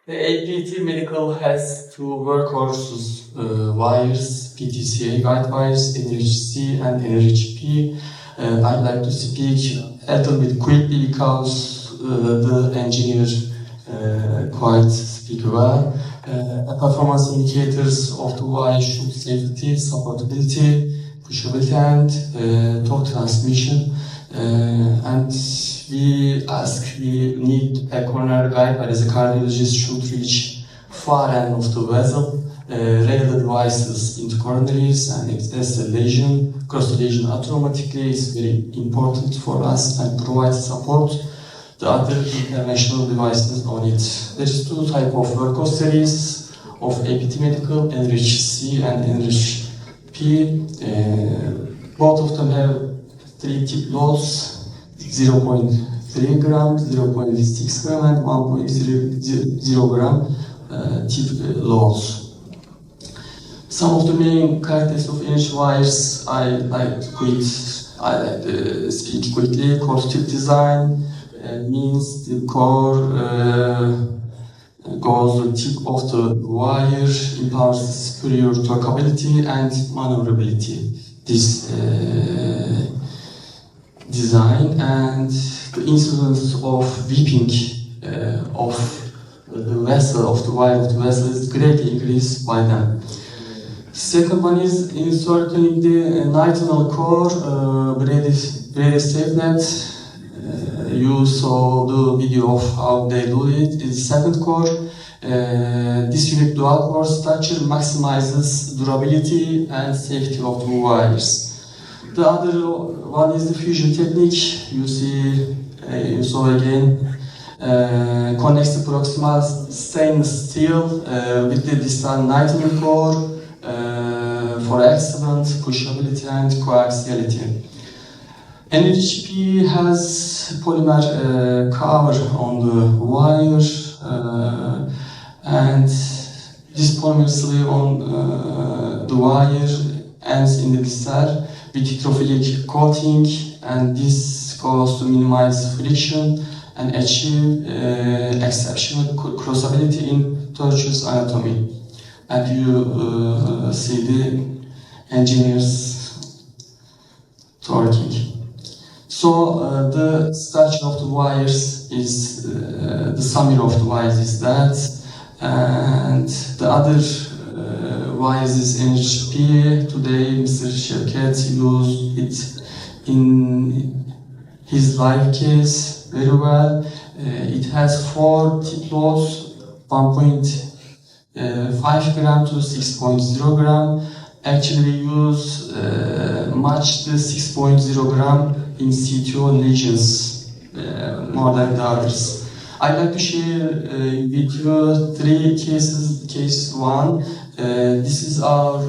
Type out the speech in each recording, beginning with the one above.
The APT medical has two workhorses, wires, PTCA Guidewires, AnyreachC and AnyreachP. I'd like to speak a little bit quickly because the engineer quite speak well. Performance indicators of the wire show safety, supportability, pushability and torque transmission. And we need a corner guide where the cardiologist should reach far end of the vessel, rail the devices into coronaries and access the lesion. Cross the lesion automatically is very important for us and provides support. The other international devices on it. There is two types of workhorse series of APT Medical, AnyreachC and AnyreachP. Both of them have three tip loads, 0.3 gram, 0.6 gram and 1.0 gram tip loads. Some of the main characteristics of Anyreach wires I like to speak quickly. Core tip design means the core goes the tip of the wire, empowers superior torqueability and maneuverability. This design and the incidence of whipping of the vessel, of the wire of the vessel is greatly increased by them. Second one is inserting the nitinol core, braided safe net. You saw the video of how they do it. It's second core. This unique dual core structure maximizes durability and safety of the wires. The other one is the fusion technique. You saw again, connects the proximal stainless steel with the distal nitinol core for excellent pushability and coaxiality. AnyreachP has polymer cover on the wire and this polymer sleeve on the wire ends in the distal with hydrophilic coating, and this goes to minimize friction and achieve exceptional crossability in tortuous anatomy. And you see the engineers torquing. So the structure of the wires is the summary of the wires is that, and the other wires is AnyreachP. Today, Mr. Sevket used it in his live case very well. It has 4 tip loads, 1.5 gram to 6.0 gram. Actually, we use much the 6.0 gram in CTO lesions more than the others. I'd like to share with you 3 cases. Case 1, this is our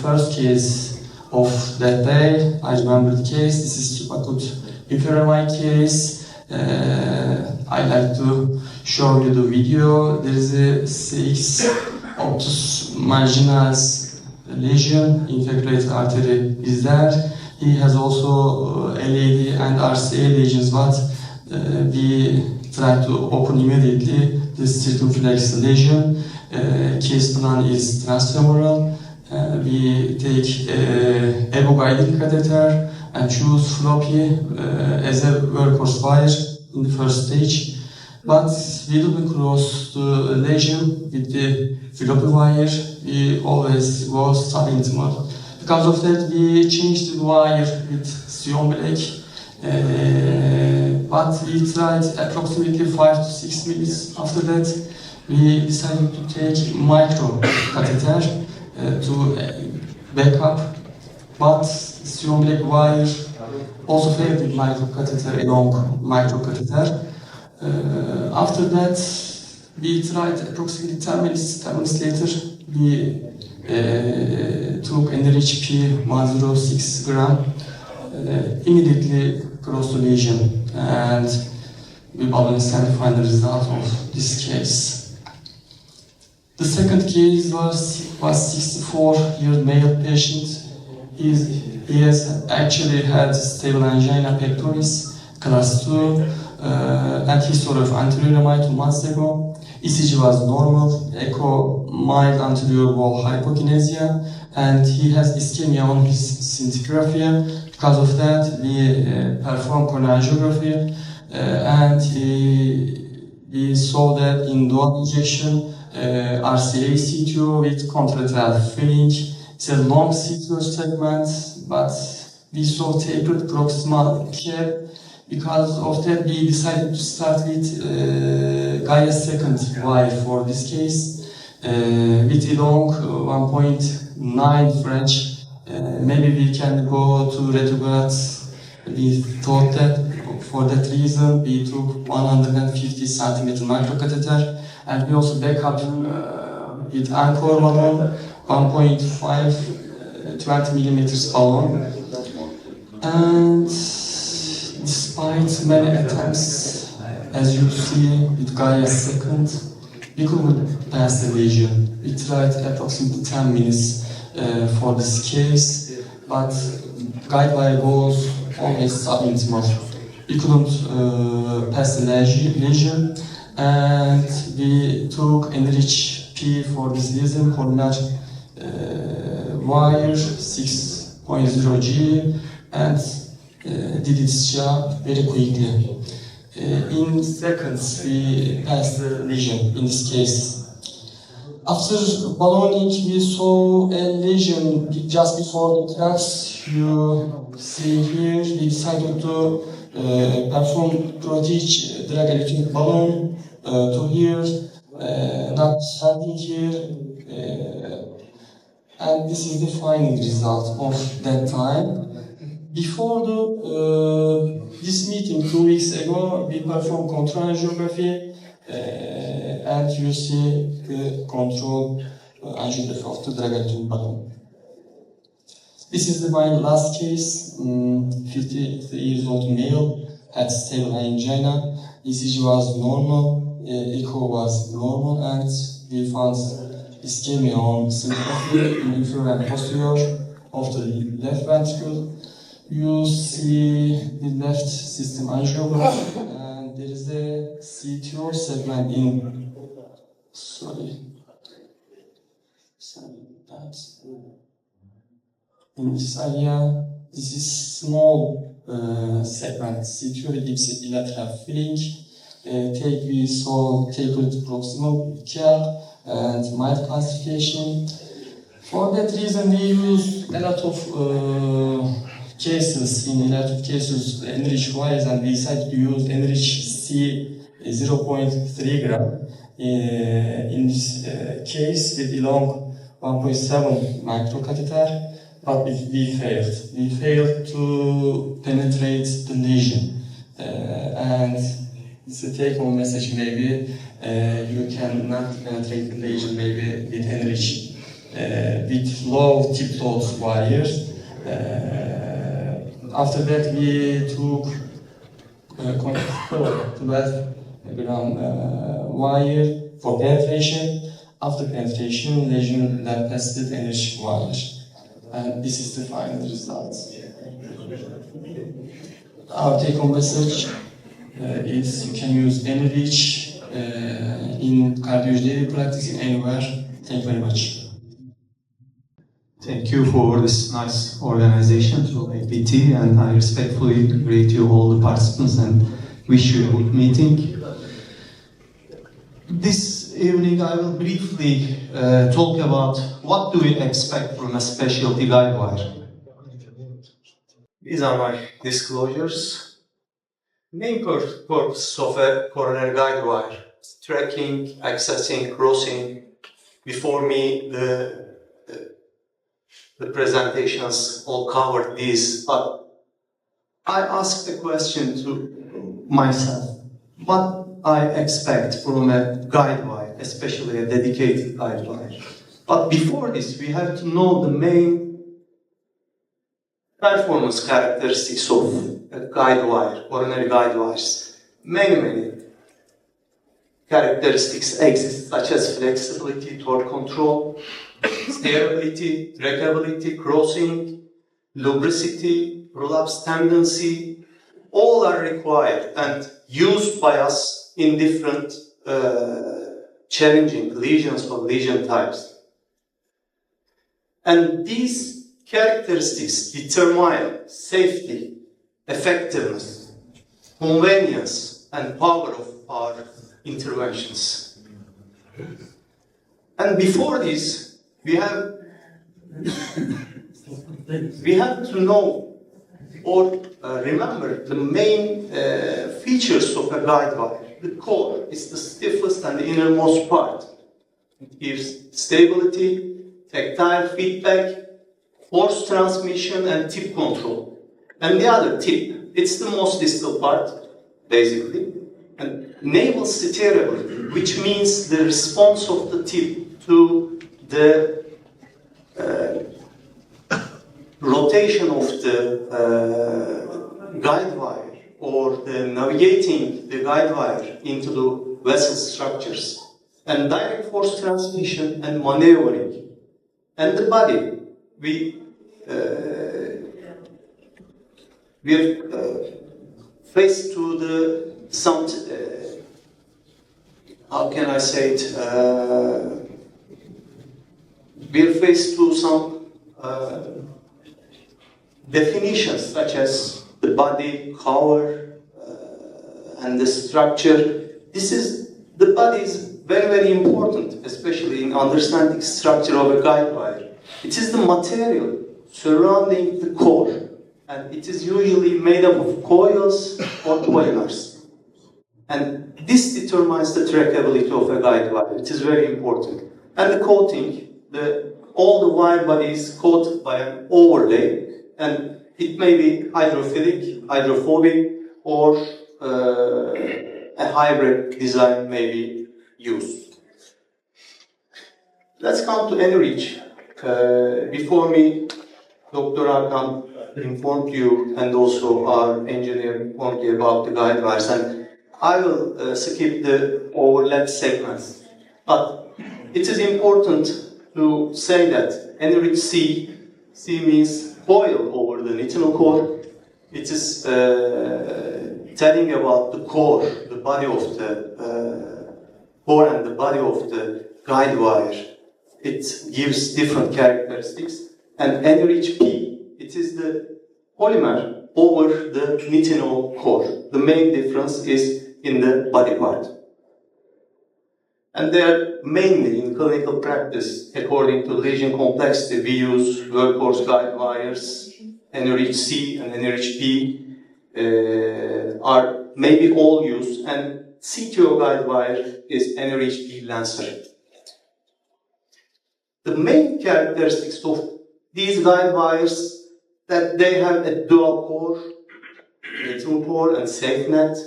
first case of that day. I remember the case. This is acute inferior case. I'd like to show you the video. There is a 6 obtuse marginalis lesion, infiltrated artery is there. He has also LAD and RCA lesions, but we try to open immediately the circumflex lesion. Case plan is transfemoral. We take elbow guiding catheter and choose floppy as a workhorse wire in the first stage. But we didn't cross the lesion with the floppy wire. We always go subintimal. Because of that, we changed the wire with Sion Black. But we tried approximately 5 to 6 minutes after that. We decided to take micro catheter to back up. But Sion Black wire also failed with micro catheter along micro catheter. After that, we tried approximately 10 minutes. 10 minutes later, we took AnyreachP 106 gram, immediately crossed the lesion, and we balanced and find the result of this case. The second case was 64-year-old male patient. He has actually had stable angina pectoris, class 2, and history of anterior 2 months ago. ECG was normal, echo mild anterior wall hypokinesia, and he has ischemia on his scintigraphy. Because of that, we performed coronary angiography, and we saw that in dual injection, RCA CTO with contralateral filling. It's a long CTO segment, but we saw tapered proximal cap. Because of that, we decided to start with Gaia second wire for this case, with a long 1.9 French. Maybe we can go to retrograde. We thought that for that reason we took 150 centimeter microcatheter, and we also back up with anchor balloon, 1.5 20 millimeters balloon. And despite many attempts, as you see with Gaia second, we couldn't pass the lesion. We tried approximately 10 minutes for this case, but Guidewire goes always subintimal. We couldn't pass the lesion, and we took AnyreachP for this reason, coronary wire 6.0G, and did its job very quickly. In seconds, we passed the lesion in this case. After ballooning, we saw a lesion just before the tracks. You see here, we decided to perform proteage drag electric balloon to here, not starting here. And this is the final result of that time. Before this meeting 2 weeks ago, we performed control angiography, and you see the control angiography of the drag electric balloon. This is my last case, 53 years old male, had stable angina, ECG was normal, echo was normal, and we found ischemia on scintigraphy in inferior and posterior of the left ventricle. You see the left system angiography, and there is a CTO segment in, in this area. This is small segment, CTO with ipsilateral filling. We saw tapered proximal cap and mild calcification. For that reason, we use a lot of cases, in a lot of cases, Anyreach wires, and we decided to use AnyreachC 0.3 gram in this case with the long 1.7 microcatheter, but we failed. We failed to penetrate the lesion, and it's a take-home message. Maybe you cannot penetrate the lesion maybe with Anyreach with low tip load wires. After that, we took 12 gram wire for penetration. After penetration, lesion then passed the Anyreach wire. And this is the final result. Our take-home message is you can use Anyreach in cardiology practice anywhere. Thank you very much. Thank you for this nice organization to APT, and I respectfully greet you all the participants and wish you a good meeting. This evening I will briefly talk about what do we expect from a specialty guidewire. These are my disclosures. Main purpose of a coronary guidewire: tracking, accessing, crossing. Before me, the presentations all covered these, but I asked the question to myself, what I expect from a guidewire, especially a dedicated guidewire. But before this, we have to know the main performance characteristics of a guidewire, coronary guidewires. Many characteristics exist, such as flexibility, torque control, steerability, trackability, crossing, lubricity, prolapse tendency. All are required and used by us in different challenging lesions or lesion types. And these characteristics determine safety, effectiveness, convenience, and power of our interventions. And before this, we have to know or remember the main features of a guide wire. The core is the stiffest and the innermost part. It gives stability, tactile feedback, force transmission, and tip control. And the other tip, it's the most distal part, basically, and enables steerability, which means the response of the tip to the rotation of the guide wire or the navigating the guide wire into the vessel structures, and direct force transmission and maneuvering. And the body, we are faced to the some how can I say it? We are faced to some definitions such as the body, cover, and the structure. The body is very, very important, especially in understanding structure of a guide wire. It is the material surrounding the core, and it is usually made up of coils or polymers. And this determines the trackability of a guide wire. It is very important. And the coating, all the wire body is coated by an overlay, and it may be hydrophilic, hydrophobic, or a hybrid design may be used. Let's come to Anyreach. Before me, Dr. Hakan informed you, and also our engineer informed you about the guide wires, and I will skip the overlap segments. But it is important to say that AnyreachC, C means coil over the nitinol core. It is telling about the core, the body of the core and the body of the guide wire. It gives different characteristics. And AnyreachP, it is the polymer over the nitinol core. The main difference is in the body part. And they are mainly in clinical practice, according to lesion complexity, we use workhorse guide wires, AnyreachC and AnyreachP are maybe all used, and CTO Guidewire is AnyreachP Lancer. The main characteristics of these guide wires that they have a dual core, nitinol core and SafeNet,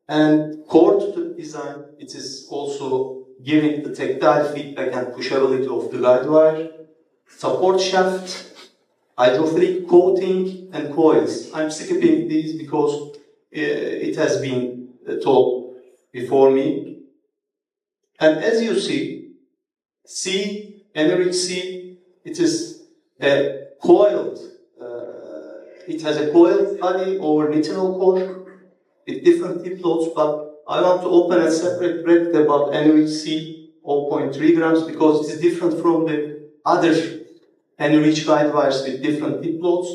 and core to the design. It is also giving the tactile feedback and pushability of the guide wire, support shaft, hydrophilic coating, and coils. I'm skipping these because it has been told before me. And as you see, AnyreachC, it is a coiled, it has a coiled body over nitinol core with different tip loads, but I want to open a separate bracket about AnyreachC 0.3 grams because it is different from the other Anyreach guide wires with different tip loads,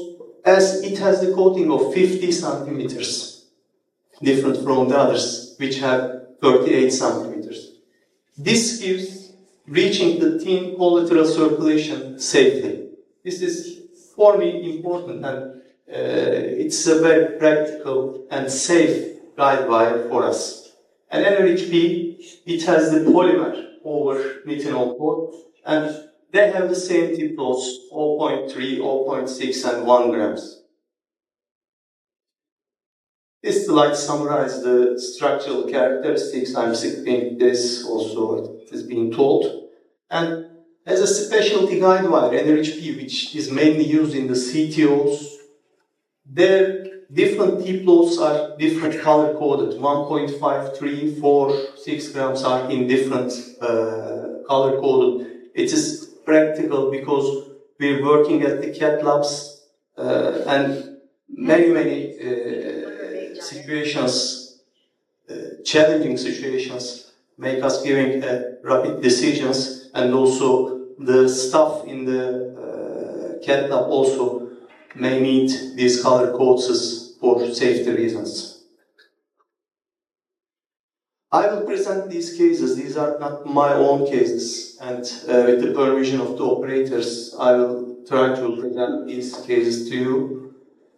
as it has the coating of 50 centimeters, different from the others, which have 38 centimeters. This gives reaching the thin collateral circulation safely. This is, for me, important, and it's a very practical and safe guide wire for us. And AnyreachP, it has the polymer over nitinol core, and they have the same tip loads, 0.3, 0.6, and 1 grams. This slide summarizes the structural characteristics. I'm skipping this, also it is being told. And as a specialty guide wire, AnyreachP, which is mainly used in the CTOs, their different tip loads are different color coded. 1.5, 3, 4, 6 grams are in different color coded. It is practical because we're working at the cat labs and many situations, challenging situations, make us giving rapid decisions, and also the staff in the cat lab also may need these color codes for safety reasons. I will present these cases. These are not my own cases, and with the permission of the operators, I will try to present these cases to you.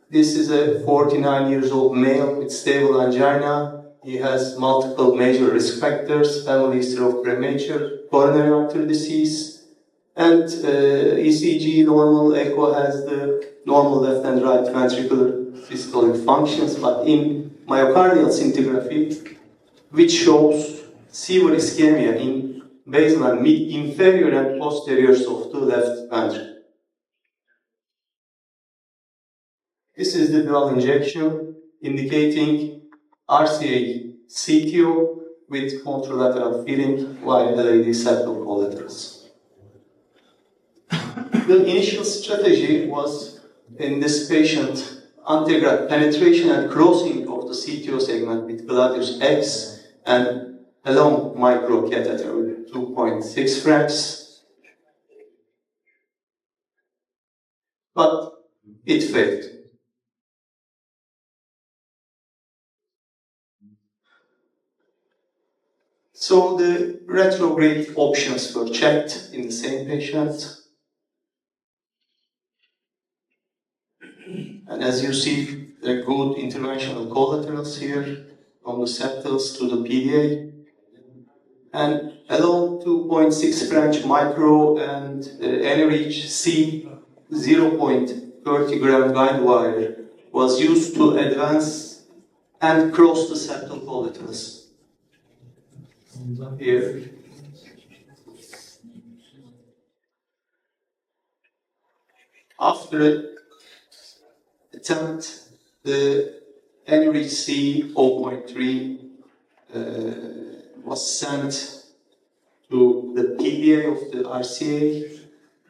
This is a 49 years old male with stable angina. He has multiple major risk factors, family history of premature coronary artery disease, and ECG normal, echo has the normal left and right ventricular systolic functions, but in myocardial scintigraphy, which shows severe ischemia in basal and mid-inferior and posteriors of the left ventricle. This is the dual injection indicating RCA CTO with contralateral feeding via LAD septal collaterals. The initial strategy was in this patient antegrade penetration and crossing of the CTO segment with gladius X and a long microcatheter with 2.6 French, but it failed. So the retrograde options were checked in the same patient. And as you see, there are good interventional collaterals here from the septals to the PDA. And along 2.6 French micro and AnyreachC 0.30 gram guidewire was used to advance and cross the septal collaterals. Here. After an attempt, the AnyreachC 0.3 was sent to the PDA of the RCA,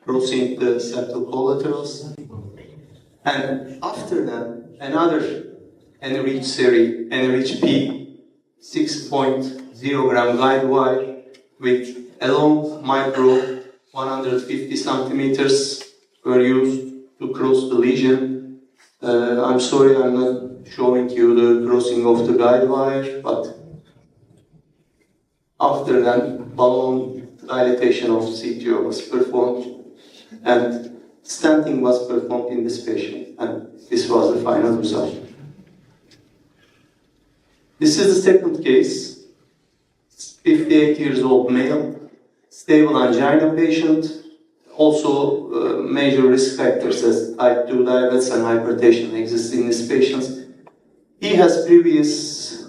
crossing the septal collaterals. And after that, another AnyreachC series, AnyreachP 6.0 gram guide wire with a long micro 150 centimeters were used to cross the lesion. I'm sorry I'm not showing you the crossing of the guide wire, but after that, balloon dilatation of CTO was performed and stenting was performed in this patient, and this was the final result. This is the second case, 58 years old male, stable angina patient, also major risk factors as type 2 diabetes and hypertension exist in this patient. He has previous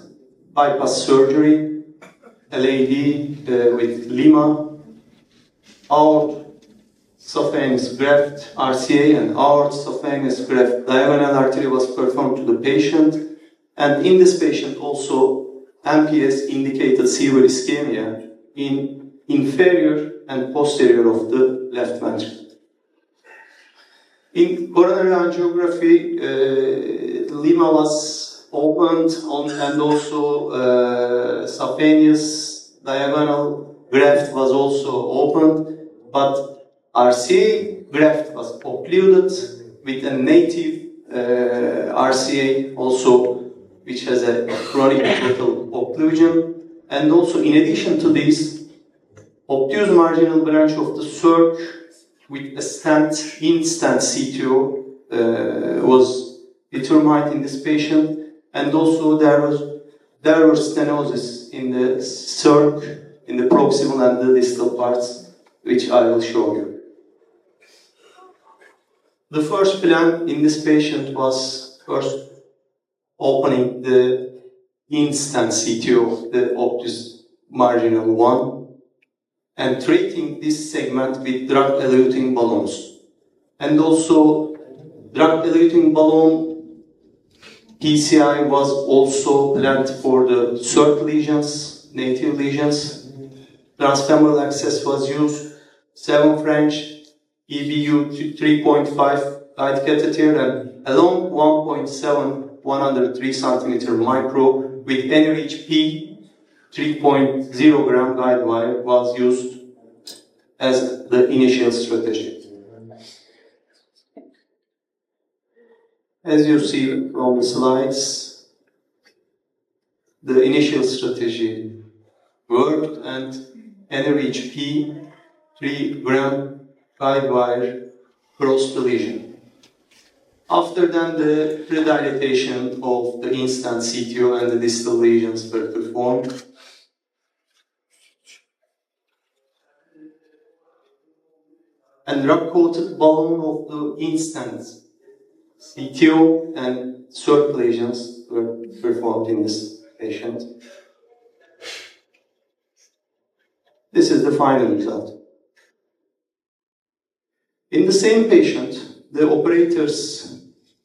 bypass surgery, LAD with Lima, aortic saphenous graft RCA and aortic saphenous graft diagonal artery was performed to the patient, and in this patient also MPS indicated severe ischemia in inferior and posterior of the left ventricle. In coronary angiography, Lima was opened and also saphenous diagonal graft was also opened, but RCA graft was occluded with a native RCA also, which has a chronic total occlusion, and also in addition to this, obtuse marginal branch of the circ with a instant CTO was determined in this patient, and also there was stenosis in the circ, in the proximal and the distal parts, which I will show you. The first plan in this patient was first opening the instant CTO of the obtuse marginal 1 and treating this segment with drug-eluting balloons. And also, drug-eluting balloon PCI was also planned for the circ lesions, native lesions. Transfemoral access was used, 7 French, EBU 3.5 guide catheter, and a long 1.7 103 centimeter micro with AnyreachP 3.0 gram guide wire was used as the initial strategy. As you see from the slides, the initial strategy worked, and AnyreachP 3 gram guide wire crossed the lesion. After then, the predilatation of the instant CTO and the distal lesions were performed. And drug-coated balloon of the instant CTO and SERP lesions were performed in this patient. This is the final result. In the same patient, the operators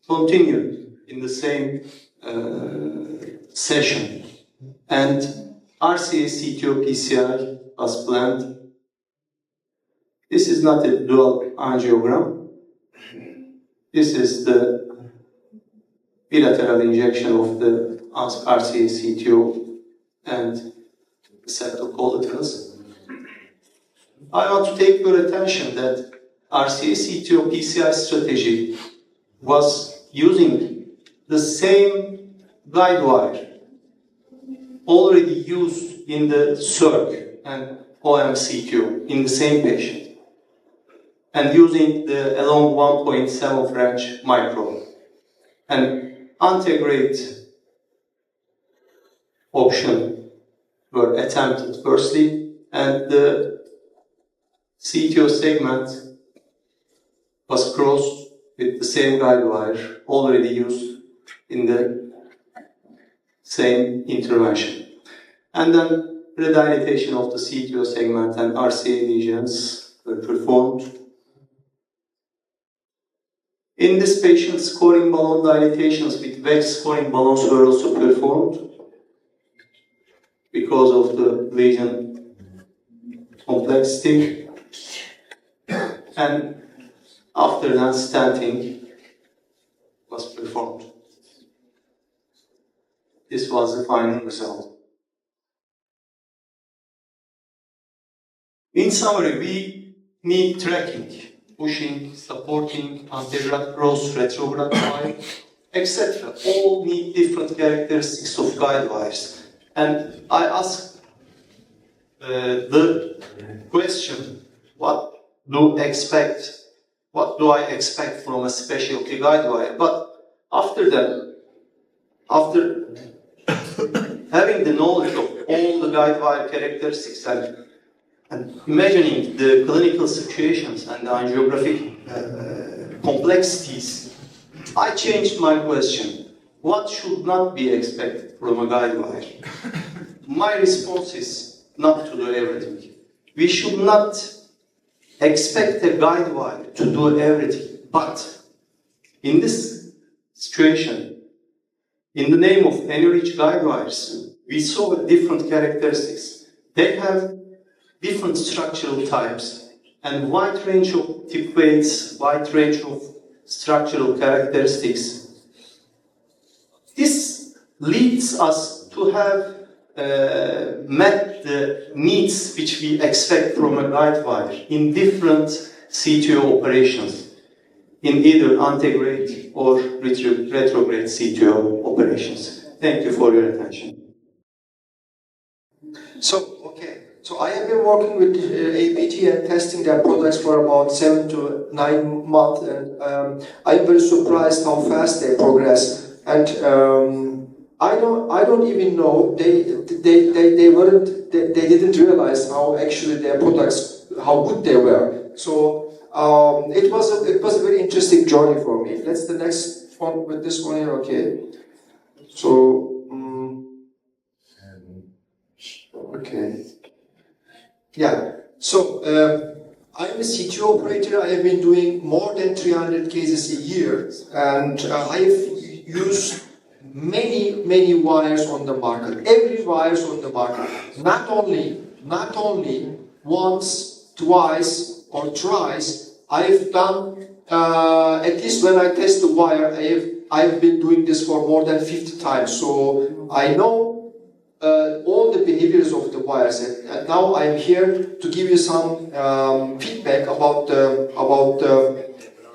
continued in the same session, and RCA CTO PCI was planned. This is not a dual angiogram. This is the bilateral injection of the RCA CTO and septal collaterals. I want to take your attention that RCA CTO PCI strategy was using the same guide wire already used in the SERC and OM-CTO in the same patient, and using the along 1.7 French micro. And antegrade option were attempted firstly, and the CTO segment was crossed with the same guide wire already used in the same intervention. And then redilatation of the CTO segment and RCA lesions were performed. In this patient, scoring balloon dilatations with wedge scoring balloons were also performed because of the lesion complexity. And after that, stenting was performed. This was the final result. In summary, we need tracking, pushing, supporting, anterograde cross, retrograde wire, etc. All need different characteristics of guide wires. And I asked the question, what do I expect from a specialty guide wire? But after that, after having the knowledge of all the guide wire characteristics and imagining the clinical situations and the angiographic complexities, I changed my question. What should not be expected from a guide wire? My response is not to do everything. We should not expect a guide wire to do everything. But in this situation, in the name of Anyreach guide wires, we saw different characteristics. They have different structural types and wide range of tip weights, wide range of structural characteristics. This leads us to have met the needs which we expect from a guide wire in different CTO operations, in either antegrade or retrograde CTO operations. Thank you for your attention. So I have been working with APT and testing their products for about 7 to 9 months, and I'm very surprised how fast they progress. And I don't even know they didn't realize how actually their products, how good they were. So it was a very interesting journey for me. Let's the next one with this one here, okay? So okay. Yeah, so I'm a CTO operator. I have been doing more than 300 cases a year, and I have used many wires on the market. Every wires on the market. Not only once, twice, or thrice. I've done at least when I test the wire, I've been doing this for more than 50 times. So I know all the behaviors of the wires, and now I'm here to give you some feedback about the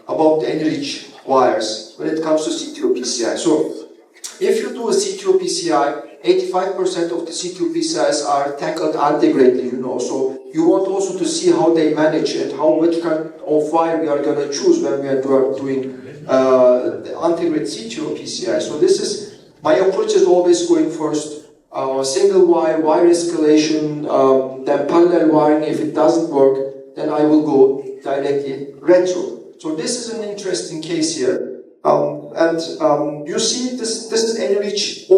Anyreach wires when it comes to CTO PCI. So, if you do a CTO PCI, 85% of the CTO PCIs are tackled integrately, you know. So you want also to see how they manage it, which kind of wire we are going to choose when we are doing the integrated CTO PCI. So this is my approach is always going first. Single wire escalation, then parallel wiring. If it doesn't work, then I will go directly retro. So this is an interesting case here. You see this is Anyreach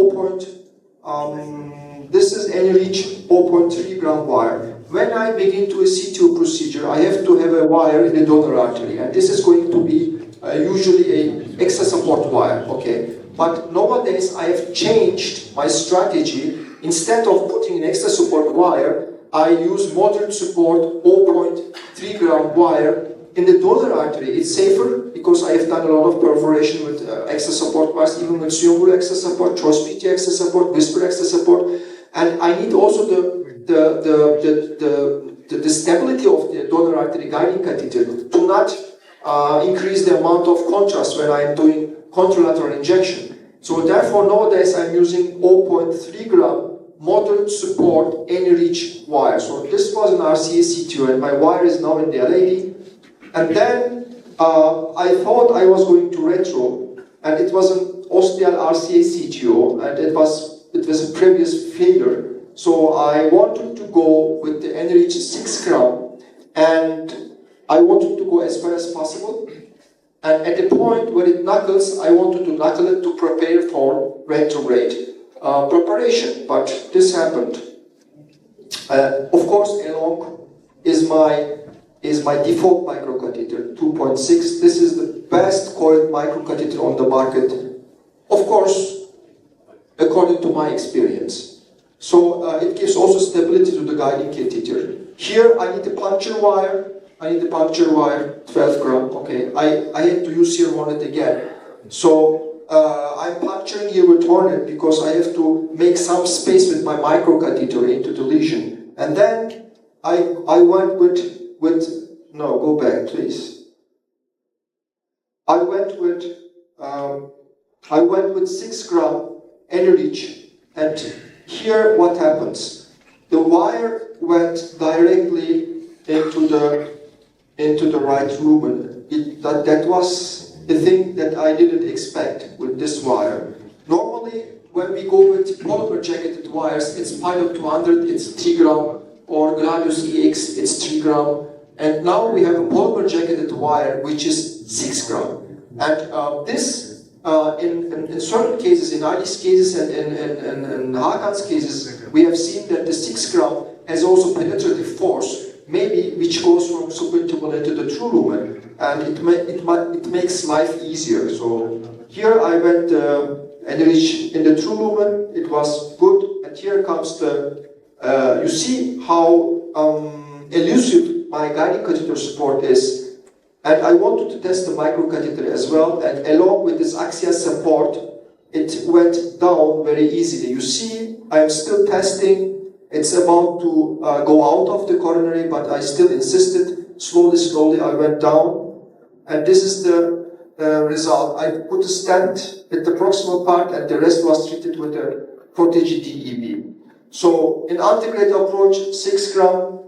0.3 gram wire. When I begin to a CTO procedure, I have to have a wire in the donor artery, and this is going to be usually a extra support wire, okay? But nowadays I have changed my strategy. Instead of putting an extra support wire, I use moderate support 0.3 gram wire in the donor artery. It's safer because I have done a lot of perforation with extra support wires, even with Siyongul extra support, Choice PT extra support, Whisper extra support, and I need also the stability of the donor artery guiding catheter to not increase the amount of contrast when I'm doing contralateral injection. So therefore nowadays I'm using 0.3 gram moderate support Anyreach wire. So this was an RCA CTO, and my wire is now in the LAD. And then I thought I was going to retro, and it was an ostial RCA CTO, and it was a previous failure. So I wanted to go with the Anyreach 6 gram, and I wanted to go as far as possible. And at the point where it knuckles, I wanted to knuckle it to prepare for retrograde preparation, but this happened. Of course, along is my default microcatheter, 2.6. This is the best coiled microcatheter on the market, of course, according to my experience. So it gives also stability to the guiding catheter. Here I need a puncture wire. 12 gram. Okay, I had to use here Hornet again. So I'm puncturing here with Hornet because I have to make some space with my microcatheter into the lesion. And then I went with no, go back, please. I went with 6 gram Anyreach, and here what happens? The wire went directly into the right lumen. That was the thing that I didn't expect with this wire. Normally, when we go with polymer jacketed wires, it's Pilot 200, it's 3 gram, or Gladius EX, it's 3 gram. And now we have a polymer jacketed wire which is 6 gram. And this, in certain cases, in Ali's cases and in Hakan's cases, we have seen that the 6 gram has also penetrative force, maybe which goes from subintimal into the true lumen, and it makes life easier. So here I went Anyreach in the true lumen, it was good, and here comes the, you see how elusive my guiding catheter support is, and I wanted to test the microcatheter as well, and along with this axial support, it went down very easily. You see, I'm still testing. It's about to go out of the coronary, but I still insisted. Slowly, I went down, and this is the result. I put a stent at the proximal part, and the rest was treated with a Protege DEB. So, in integrated approach, 6 gram.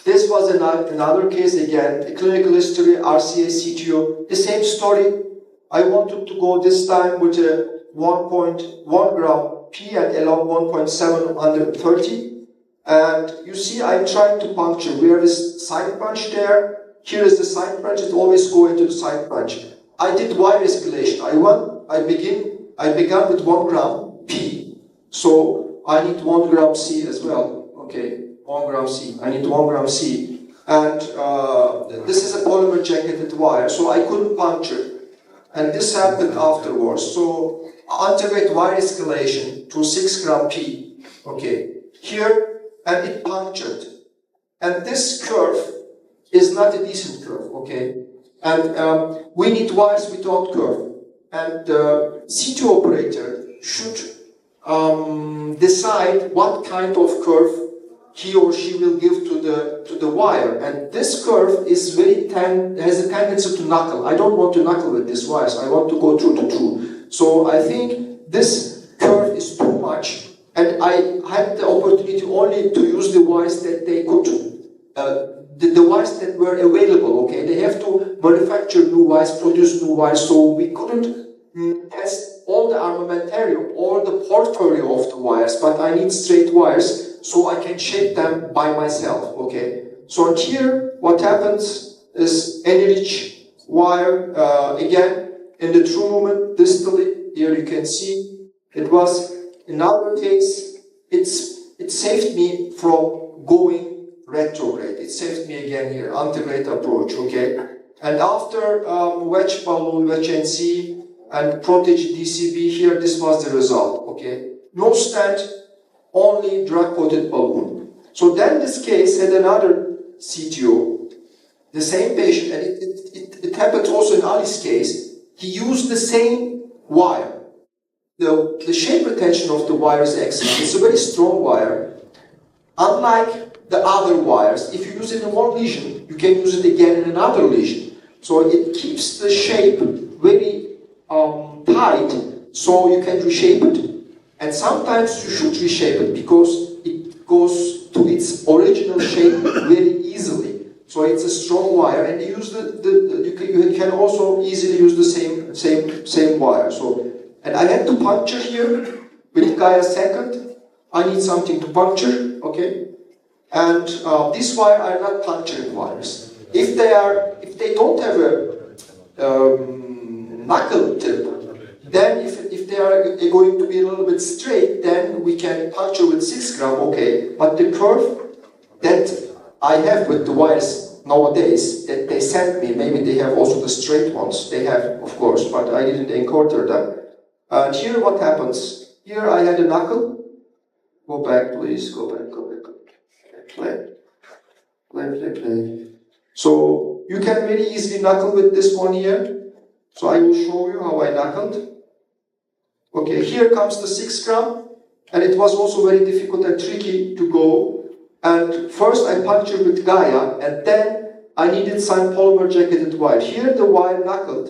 This was another case again, a clinical history, RCA CTO, the same story. I wanted to go this time with a 1.1 gram P and along 1.7 under 30. And you see, I'm trying to puncture. We have a side punch there. Here is the side punch. It always go into the side punch. I did wire escalation. I began with 1 gram P. So I need 1 gram C as well. Okay. 1 gram C. I need 1 gram C. And this is a polymer jacketed wire, so I couldn't puncture. And this happened afterwards. So integrate wire escalation to 6 gram P. Okay. Here, and it punctured. And this curve is not a decent curve. Okay. And we need wires without curve. And the CTO operator should decide what kind of curve he or she will give to the wire, and this curve is has a tendency to knuckle. I don't want to knuckle with these wires. I want to go true to true. So I think this curve is too much, and I had the opportunity only to use the wires that they could, the wires that were available. Okay, they have to manufacture new wires, produce new wires, so we couldn't test all the armamentarium or the portfolio of the wires, but I need straight wires so I can shape them by myself. Okay, so here what happens is Anyreach wire again in the true movement distally. Here you can see it was another case. It saved me from going retrograde. It saved me again here antegrade approach. Okay, and after wedge balloon, wedge NC, and protege DCB, here this was the result. Okay, no stent, only drug-coated balloon. So then this case had another CTO, the same patient, and it happened also in Ali's case. He used the same wire. The shape retention of the wire is excellent. It's a very strong wire. Unlike the other wires, if you use it in one lesion, you can use it again in another lesion. So it keeps the shape very tight, so you can reshape it. And sometimes you should reshape it because it goes to its original shape very easily. So it's a strong wire, and you use you can also easily use the same wire. So, and I had to puncture here with Gaia second. I need something to puncture, okay? And this wire are not puncturing wires. If they don't have a knuckle tip, then if they are going to be a little bit straight, then we can puncture with 6 gram, okay. But the curve that I have with the wires nowadays that they sent me, maybe they have also the straight ones. They have, of course, but I didn't encounter them. And here what happens? Here I had a knuckle. Go back, please. Go back. Play. So you can very easily knuckle with this one here. So I will show you how I knuckled. Okay, here comes the 6 gram, and it was also very difficult and tricky to go. And first I punctured with Gaia, and then I needed some polymer jacketed wire. Here the wire knuckled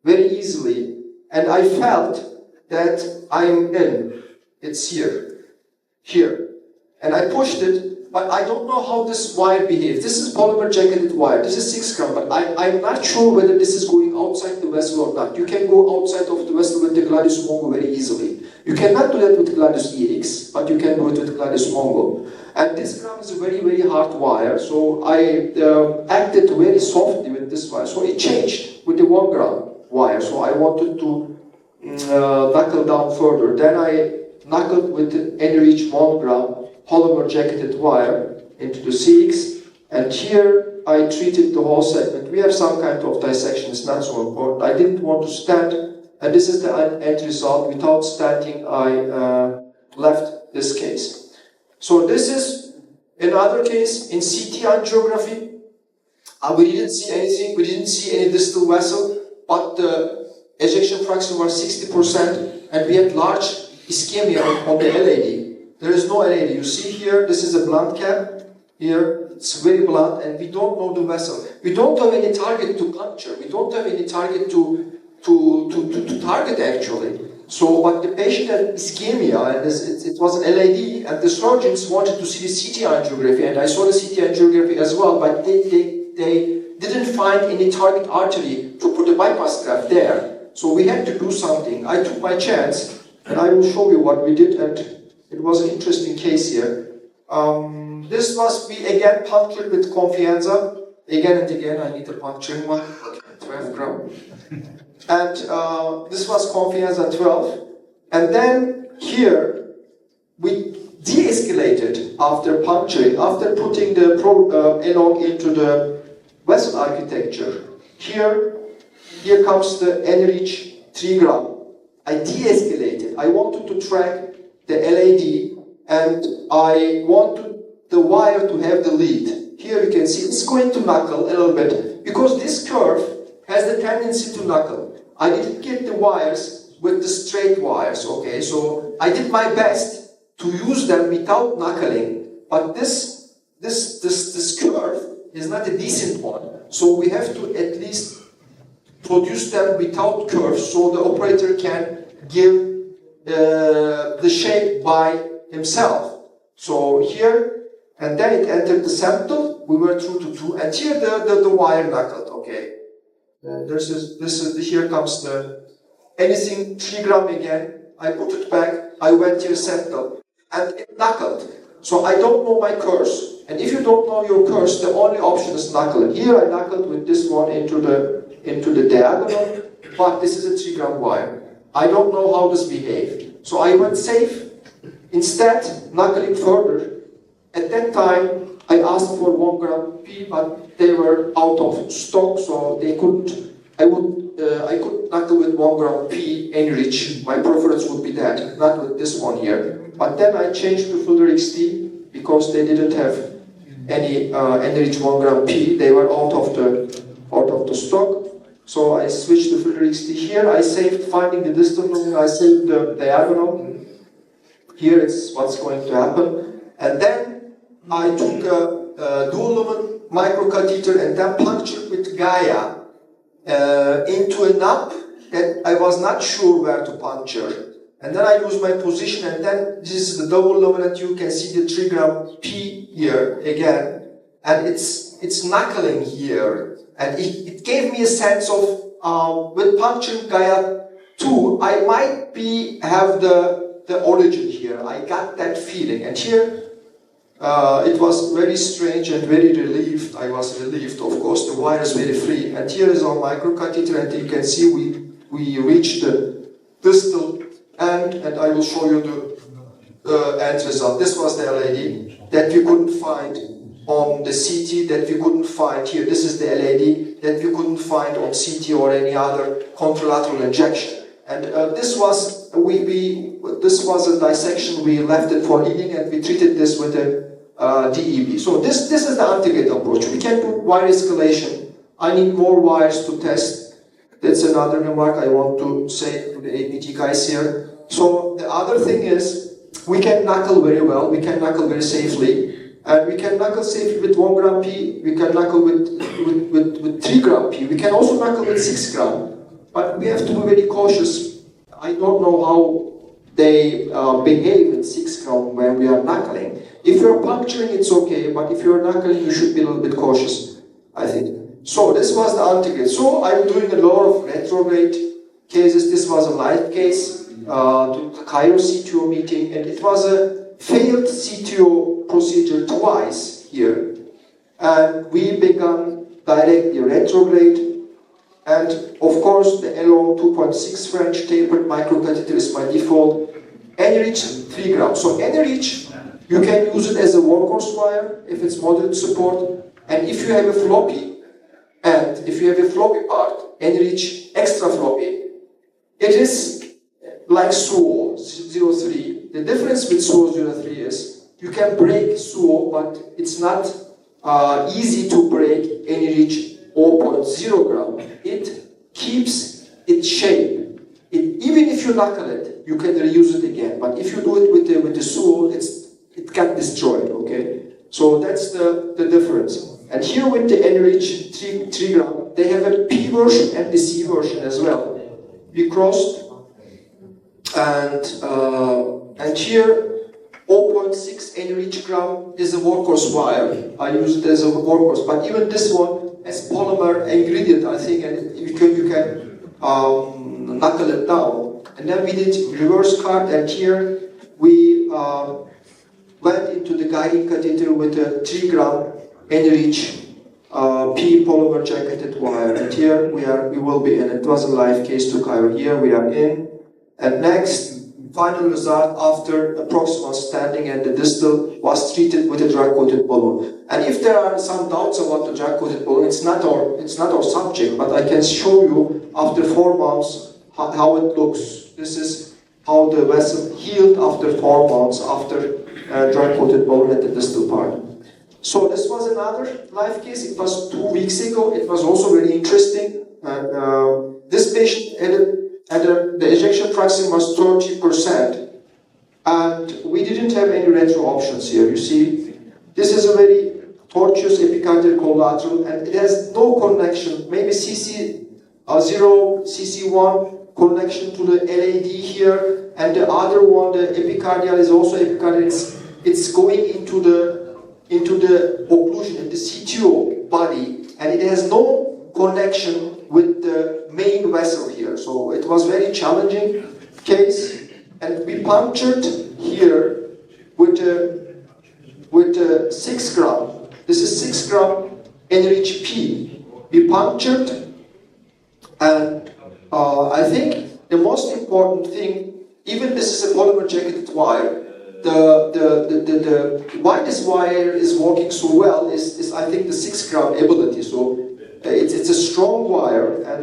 very easily, and I felt that I'm in. It's here, and I pushed it. But I don't know how this wire behaves. This is polymer jacketed wire. This is 6 gram, but I'm not sure whether this is going outside the vessel or not. You can go outside of the vessel with the Gladius Mongo very easily. You cannot do that with Gladius EX, but you can do it with Gladius Mongo. And this gram is a very, very hard wire, so I acted very softly with this wire. So it changed with the 1 gram wire. So I wanted to knuckle down further. Then I knuckled with the Anyreach 1 gram polymer jacketed wire into the CX, and here I treated the whole segment. We have some kind of dissection, it's not so important. I didn't want to stent, and this is the end result. Without stenting, I left this case. So this is another case in CT angiography. We didn't see anything, we didn't see any distal vessel, but the ejection fraction was 60%, and we had large ischemia on the LAD. There is no LAD. You see here, this is a blunt cap. Here, it's very blunt, and we don't know the vessel. We don't have any target to puncture. We don't have any target to target actually. So, but the patient had ischemia, and it was an LAD, and the surgeons wanted to see the CT angiography, and I saw the CT angiography as well, but they didn't find any target artery to put a bypass graft there. So we had to do something. I took my chance, and I will show you what we did, and it was an interesting case here. This was, we again punctured with Confianza. Again and again, I need a puncturing one. 12 gram. And this was Confianza 12. And then here, we de-escalated after puncturing, after putting the along into the vessel architecture. Here comes the Anyreach 3 gram. I de-escalated. I wanted to track the LAD, and I wanted the wire to have the lead. Here you can see it's going to knuckle a little bit because this curve has the tendency to knuckle. I didn't get the wires with the straight wires, okay? So I did my best to use them without knuckling, but this curve is not a decent one. So we have to at least produce them without curves so the operator can give the shape by himself. So here, and then it entered the sample, we were through to 2, and here the wire knuckled, okay? Here comes the, anything 3 gram again, I put it back, I went here sample, and it knuckled. So I don't know my curse, and if you don't know your curse, the only option is knuckle. Here I knuckled with this one into the diagonal, but this is a 3 gram wire. I don't know how this behaved. So I went safe, instead knuckling further. At that time, I asked for 1 gram P, but they were out of stock, so they couldn't. I could knuckle with 1 gram P Anyreach. My preference would be that, not with this one here. But then I changed to FilterXT because they didn't have any Anyreach 1 gram P. They were out of the stock. So I switched to FilterXT here. I saved finding the distal lumen. I saved the diagonal. Here it's what's going to happen. And then I took a dual lumen microcatheter and then punctured with Gaia into a knob that I was not sure where to puncture. And then I lose my position, and then this is the double lumen, and you can see the 3 gram P here again. And it's knuckling here. And it gave me a sense of, with puncturing Gaia 2, I might have the origin here. I got that feeling. And here, it was very strange and very relieved. I was relieved, of course, the wire is very free. And here is our microcatheter, and you can see we reached the distal end, and I will show you the end result. This was the LAD that we couldn't find on the CT, that we couldn't find here. This is the LAD that we couldn't find on CT or any other contralateral injection. And this was a dissection. We left it for healing, and we treated this with a DEB. So this is the anti-gate approach. We can do wire escalation. I need more wires to test. That's another remark I want to say to the APT guys here. So the other thing is, we can knuckle very well. We can knuckle very safely. And we can knuckle safely with 1 gram P. We can knuckle with 3 gram P. We can also knuckle with 6 gram. But we have to be very cautious. I don't know how they behave with 6 gram when we are knuckling. If you're puncturing, it's okay, but if you're knuckling, you should be a little bit cautious, I think. So this was the anti-gate. So I'm doing a lot of retrograde cases. This was a live case to the Cairo CTO meeting, and it was a failed CTO procedure twice here. And we began directly retrograde. And of course, the LO 2.6 French tapered microcatheter is my default. Anyreach 3 grams. So Anyreach, you can use it as a workhorse wire if it's moderate support. And if you have a floppy, part, Anyreach extra floppy, it is like SUO 03. The difference with SUO 03 is you can break SUO, but it's not easy to break Anyreach 0.0 gram. It keeps its shape. Even if you knuckle it, you can reuse it again. But if you do it with the SUO, it got destroyed. Okay, so that's the difference. And here with the Anyreach 3 gram, they have a P version and the C version as well. We crossed, and here 0.6 Anyreach gram is a workhorse wire. I use it as a workhorse, but even this one as polymer ingredient, I think, and you can knuckle it down. And then we did reverse card, and here we went into the guiding catheter with a 3 gram Anyreach P polymer jacketed wire, and here we will be in. It was a live case to Cairo. Here we are in, and next final result after the proximal standing and the distal was treated with a drug-coated balloon. And if there are some doubts about the drug-coated balloon, it's not our subject, but I can show you after 4 months how it looks. This is how the vessel healed after 4 months after drug-coated balloon at the distal part. So this was another live case. It was 2 weeks ago. It was also very interesting. This patient had and the ejection fraction was 30%, and we didn't have any retro options here. You see, this is a very tortuous epicardial collateral, and it has no connection, maybe CC0, CC1 connection to the LAD here, and the other one, the epicardial, is also epicardial. It's going into the occlusion in the CTO body, and it has no connection with the main vessel here. So it was very challenging case, and we punctured here with a 6 gram. This is 6 gram AnyreachP. We punctured, and I think the most important thing, even this is a polymer jacketed wire, why this wire is working so well is I think the 6 gram ability. So it's a strong wire, and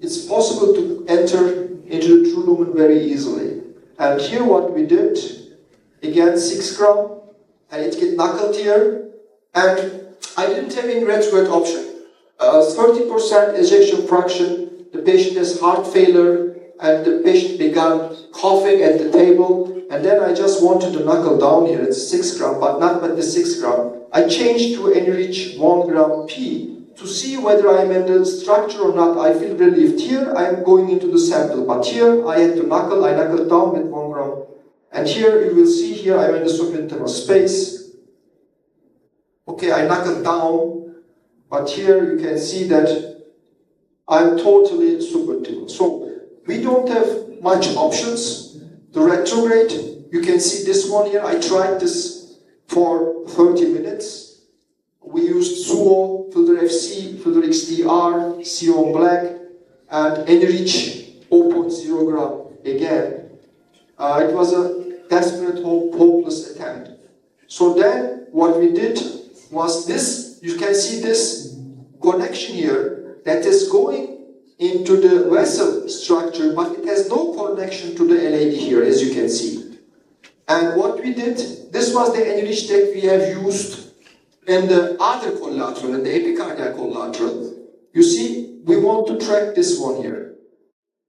it's possible to enter into the true lumen very easily. And here what we did, again 6 gram, and it get knuckled here, and I didn't have any retrograde option. 30% ejection fraction, the patient has heart failure, and the patient began coughing at the table, and then I just wanted to knuckle down here. It's 6 gram, but not with the 6 gram. I changed to Anyreach 1 gram P to see whether I'm in the structure or not. I feel relieved. Here I'm going into the sample, but here I had to knuckle. I knuckled down with 1 gram. And here you will see here I'm in the subintimal space. Okay, I knuckled down, but here you can see that I'm totally subintimal. So we don't have much options. The retrograde, you can see this one here. I tried this for 30 minutes. We used Suo, Filter FC, Filter XDR, CO Black, and Anyreach 0.0 gram again. It was a desperate, hopeless attempt. So then what we did was this. You can see this connection here that is going into the vessel structure, but it has no connection to the LAD here, as you can see. And what we did, this was the Anyreach tech we have used in the other collateral, in the epicardial collateral. You see, we want to track this one here.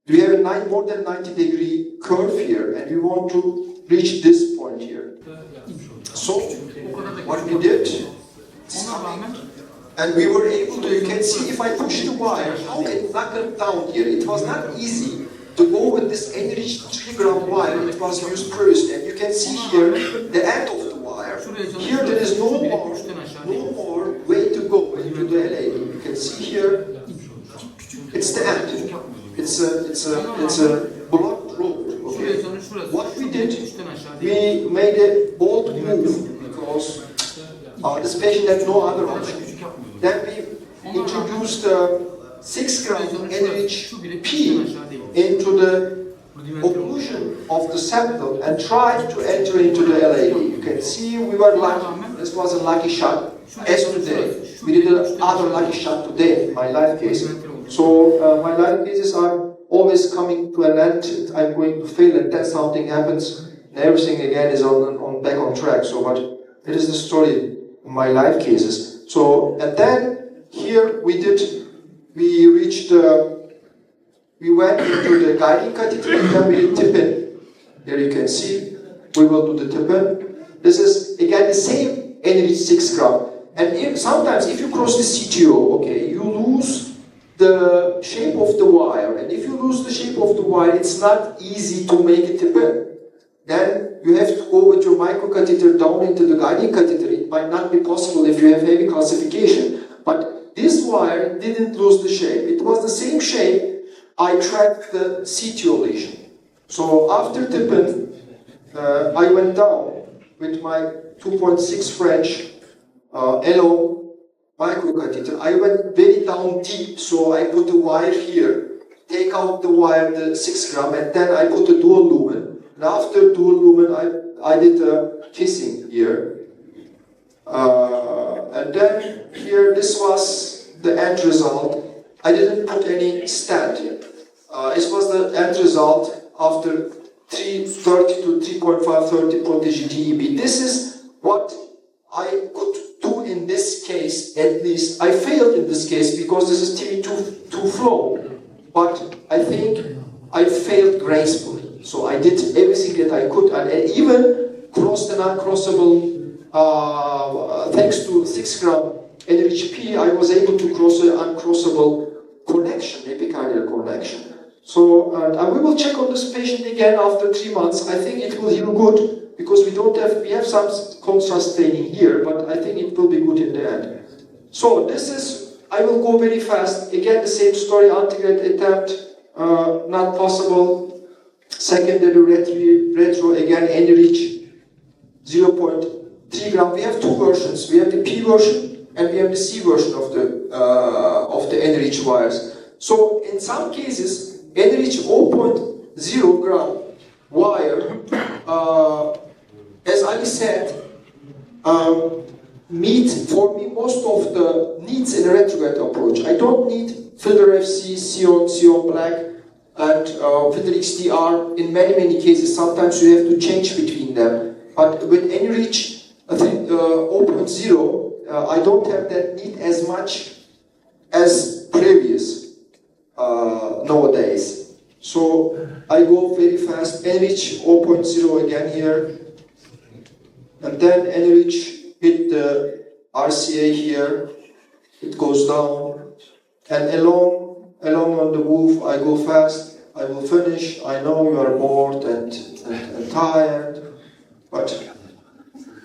We have a more than 90-degree curve here, and we want to reach this point here. So, what we did, and we were able to, you can see if I push the wire, how it knuckled down here. It was not easy to go with this Anyreach 3 gram wire. It was used previously. And you can see here the end of the wire. Here there is no more way to go into the LAD. You can see here, it's the end. It's a blocked road. Okay. What we did, we made a bold move because this patient had no other option. Then we introduced 6 gram AnyreachP into the occlusion of the septal and tried to enter into the LAD. You can see we were lucky. This was a lucky shot, as today. We did another lucky shot today in my live case. So my live cases are always coming to an end. I'm going to fail, and then something happens, and everything again is back on track. So, but it is the story of my live cases. So, and then here we went into the guiding catheter, and then we did tip-in. Here you can see, we will do the tip-in. This is again the same Anyreach 6 gram. And sometimes if you cross the CTO, okay, you lose the shape of the wire. And if you lose the shape of the wire, it's not easy to make it tip-in. Then you have to go with your microcatheter down into the guiding catheter. It might not be possible if you have heavy calcification. But this wire didn't lose the shape. It was the same shape. I tracked the CTO lesion. So after tip-in, I went down with my 2.6 French LO microcatheter. I went very down deep, so I put the wire here, take out the wire, the 6 gram, and then I put a dual lumen. And after dual lumen, I did a kissing here. And then here, this was the end result. I didn't put any stent here. This was the end result after 330 to 3.530 protege DEB. This is what I could do in this case, at least. I failed in this case because this is TV2 flow. But I think I failed gracefully. So I did everything that I could, and even crossed an uncrossable, thanks to 6 gram AnyreachP, I was able to cross an uncrossable connection, epicardial connection. So, and we will check on this patient again after 3 months. I think it will heal good, because we have some contrast staining here, but I think it will be good in the end. So this is, I will go very fast. Again, the same story, antegrade attempt, not possible. Secondary retro, again, Anyreach, 0.3 gram. We have 2 versions. We have the P version and we have the C version of the Anyreach wires. So in some cases, Anyreach 0.0 gram wire, as I said, meet for me most of the needs in a retrograde approach. I don't need filter FC, Sion black, and filter XDR. In many cases, sometimes you have to change between them. But with Anyreach 0.0, I don't have that need as much as previous nowadays. So I go very fast. Anyreach 0.0 again here, and then Anyreach hit the RCA here. It goes down, and along on the move, I go fast. I will finish. I know you are bored and tired, but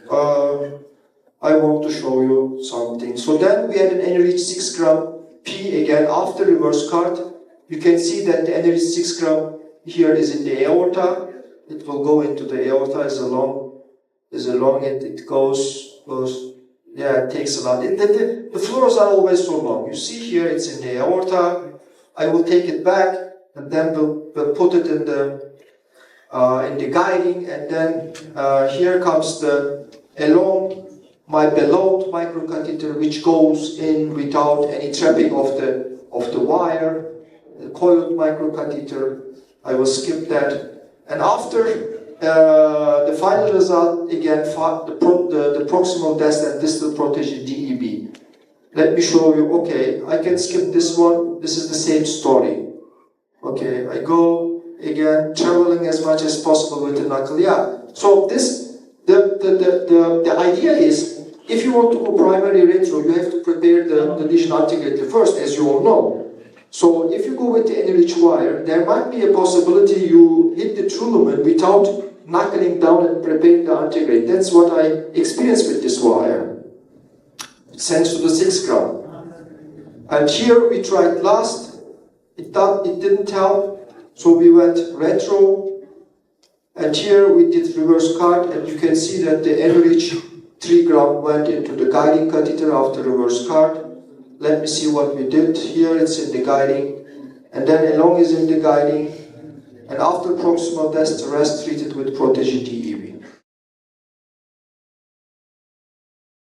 I want to show you something. So then we had an Anyreach 6 gram P again after reverse card. You can see that the Anyreach 6 gram here is in the aorta. It will go into the aorta as along and it goes. Yeah, it takes a lot. The floors are always so long. You see here, it's in the aorta. I will take it back, and then we'll put it in the guiding, and then here comes the along my below microcatheter, which goes in without any trapping of the wire. The coiled microcatheter. I will skip that, and after. The final result, again, the proximal distal and distal protege DEB. Let me show you, okay, I can skip this one. This is the same story. Okay, I go, again, traveling as much as possible with the knuckle. Yeah, so the idea is, if you want to go primary retro, you have to prepare the lesion antegrade first, as you all know. So if you go with the Anyreach wire, there might be a possibility you hit the true lumen without knuckling down and preparing the antegrade. That's what I experienced with this wire, thanks to the 6 gram. And here we tried last, it didn't help, so we went retro, and here we did reverse card, and you can see that the Anyreach 3 gram went into the guiding catheter after reverse card. Let me see what we did. Here it's in the guiding, and then along is in the guiding, and after proximal distal rest treated with protege DEB.